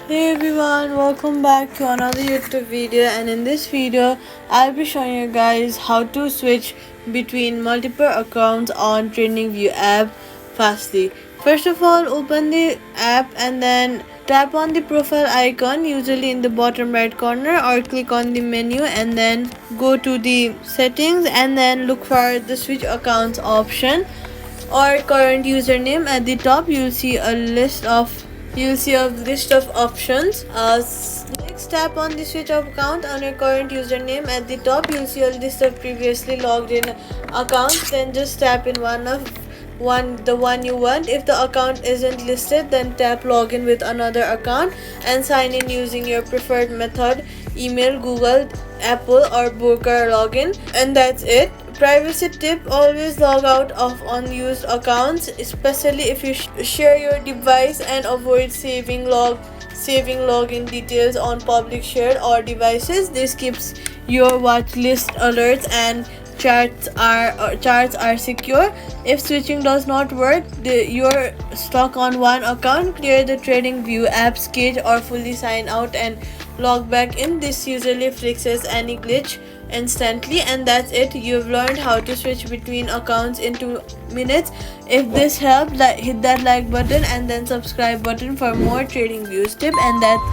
Hey everyone, welcome back to another YouTube video, and in this video I'll be showing you guys how to switch between multiple accounts on TradingView app fastly. First of all, open the app and then tap on the profile icon, usually in the bottom right corner, or click on the menu and then go to the settings and then look for the switch accounts option or current username. At the top you'll see a list of options. Next, tap on the switch of account on your current username. At the top you'll see a list of previously logged in accounts. Then just tap in the one you want. If the account isn't listed, then tap login with another account and sign in using your preferred method: email, Google, Apple, or broker login. And that's it. Privacy tip: always log out of unused accounts, especially if you share your device, and avoid saving login details on public shared or devices. This keeps your watch list alerts and charts are secure. If switching does not work, you're stuck on one account, clear the TradingView app's cache or fully sign out and log back in. This usually fixes any glitch instantly. And that's it. You've learned how to switch between accounts in 2 minutes. If this helped, hit that like button and then subscribe button for more TradingViews tip. And that's